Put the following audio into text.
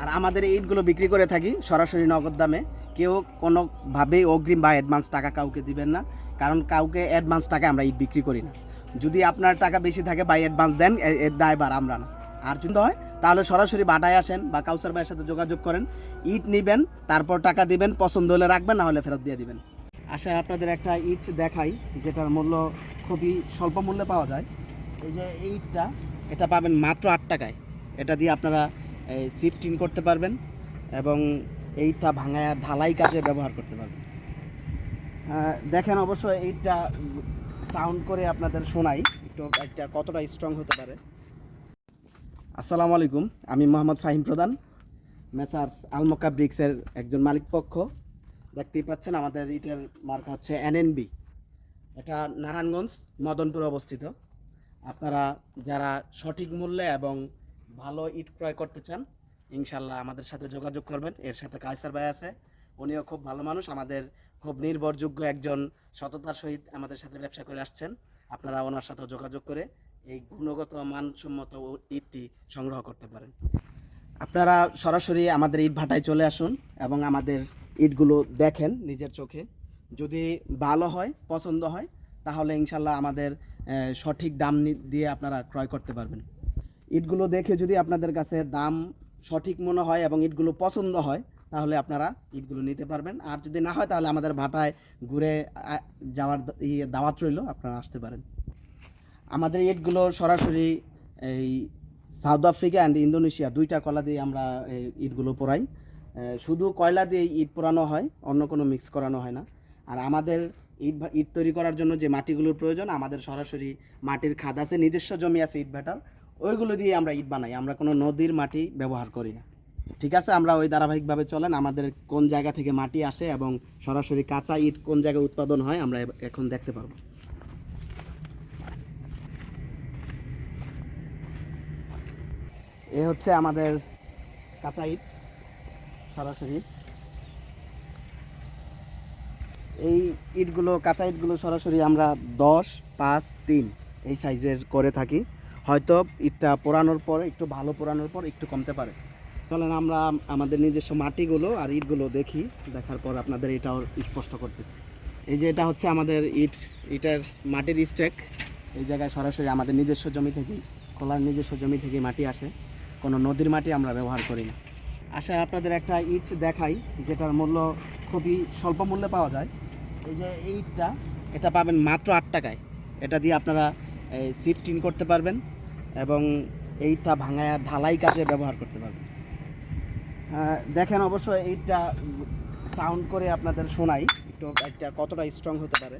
আর আমাদের ইটগুলো বিক্রি করে থাকি সরাসরি নগদ দামে। কেউ কোনোভাবেই অগ্রিম বা অ্যাডভান্স টাকা কাউকে দিবেন না, কারণ কাউকে অ্যাডভান্স টাকা আমরা ইট বিক্রি করি না। যদি আপনার টাকা বেশি থাকে বা অ্যাডভান্স দেন, এর দায়ভার আমরা না। আর যদি হয় তাহলে সরাসরি বাটায় আসেন বা কাউসার ভাইয়ের সাথে যোগাযোগ করেন, ইট নেবেন, তারপর টাকা দিবেন, পছন্দ হলে রাখবেন, না হলে ফেরত দিয়ে দিবেন। আচ্ছা, আপনাদের একটা ইট দেখাই যেটার মূল্য খুবই স্বল্প মূল্যে পাওয়া যায়। এই যে এই ইটটা, এটা পাবেন মাত্র 8 টাকায়। এটা দিয়ে আপনারা শিফটিং করতে পারবেন এবং এইটা ভাঙায় ঢালাই কাজে ব্যবহার করতে পারবেন। দেখেন অবশ্য এইটা সাউন্ড করে আপনাদের শোনাই একটু একটা কতটা স্ট্রং হতে পারে। আসসালামু আলাইকুম, আমি মোহাম্মদ ফাহিম প্রধান, মেসার্স আলমোকা ব্রিক্সের একজন মালিক পক্ষ। দেখতেই পাচ্ছেন আমাদের ইটের মার্কা হচ্ছে এনএনবি। এটা নারায়ণগঞ্জ মদনপুরে অবস্থিত। আপনারা যারা সঠিক মূল্যে এবং ভালো ইট ক্রয় করতে চান, ইনশাল্লাহ আমাদের সাথে যোগাযোগ করবেন। এর সাথে কায়সার ভাই আছে, উনিও খুব ভালো মানুষ, আমাদের খুব নির্ভরযোগ্য একজন, সততার সহিত আমাদের সাথে ব্যবসা করে আসছেন। আপনারা ওনার সাথে যোগাযোগ করে এই গুণগত মানসম্মত ইটটি সংগ্রহ করতে পারেন। আপনারা সরাসরি আমাদের ইট ভাটায় চলে আসুন এবং আমাদের ইটগুলো দেখেন নিজের চোখে। যদি ভালো হয়, পছন্দ হয়, তাহলে ইনশাল্লাহ আমাদের সঠিক দাম দিয়ে আপনারা ক্রয় করতে পারবেন। ইটগুলো দেখে যদি আপনাদের কাছে দাম সঠিক মনে হয় এবং ইটগুলো পছন্দ হয়, তাহলে আপনারা ইটগুলো নিতে পারবেন। আর যদি না হয়, তাহলে আমাদের ভাটায় ঘুরে যাওয়ার দাওয়াত রইল, আপনারা আসতে পারেন। আমাদের ইটগুলো সরাসরি এই সাউথ আফ্রিকা অ্যান্ড ইন্দোনেশিয়া দুইটা কলা দিয়ে আমরা এই ইটগুলো পোড়াই। শুধু কয়লা দিয়ে ইট পোড়ানো হয়, অন্য কোনো মিক্স করানো হয় না। আর আমাদের ইট তৈরি করার জন্য যে মাটিগুলোর প্রয়োজন, আমাদের সরাসরি মাটির খাদ আছে, নিজস্ব জমি আছে ইট ভাটার, ওইগুলো দিয়ে আমরা ইট বানাই। আমরা কোনো নদীর মাটি ব্যবহার করি না। ঠিক আছে, আমরা ওই ধারাবাহিকভাবে চলেন। আমাদের কোন জায়গা থেকে মাটি আসে এবং সরাসরি কাঁচা ইট কোন জায়গায় উৎপাদন হয়, আমরা এখন দেখতে পারবো। এ হচ্ছে আমাদের কাঁচা ইট। সরাসরি এই ইটগুলো, কাঁচা ইটগুলো সরাসরি আমরা 10, 5, 3 এই সাইজের করে থাকি। হয়তো ইটটা পোড়ানোর পর, একটু ভালো পোড়ানোর পর একটু কমতে পারে। চলেন আমরা আমাদের নিজস্ব মাটিগুলো আর ইটগুলো দেখি, দেখার পর আপনাদের এটাও স্পষ্ট করতেছি। এই যে এটা হচ্ছে আমাদের ইটের মাটির স্টেক। এই জায়গায় সরাসরি আমাদের নিজস্ব জমি থেকে, খোলার নিজস্ব জমি থেকে মাটি আসে, কোনো নদীর মাটি আমরা ব্যবহার করি না। আচ্ছা, আপনাদের একটা ইট দেখাই যেটার মূল্য খুবই স্বল্প মূল্যে পাওয়া যায়। এই যে এই ইটটা, এটা পাবেন মাত্র 8 টাকায়। এটা দিয়ে আপনারা শিফটিং করতে পারবেন এবং এইটা ভাঙায় ঢালাই কাজে ব্যবহার করতে পারবেন। দেখেন অবশ্য এইটা সাউন্ড করে আপনাদের শোনাই একটু একটা কতটা স্ট্রং হতে পারে।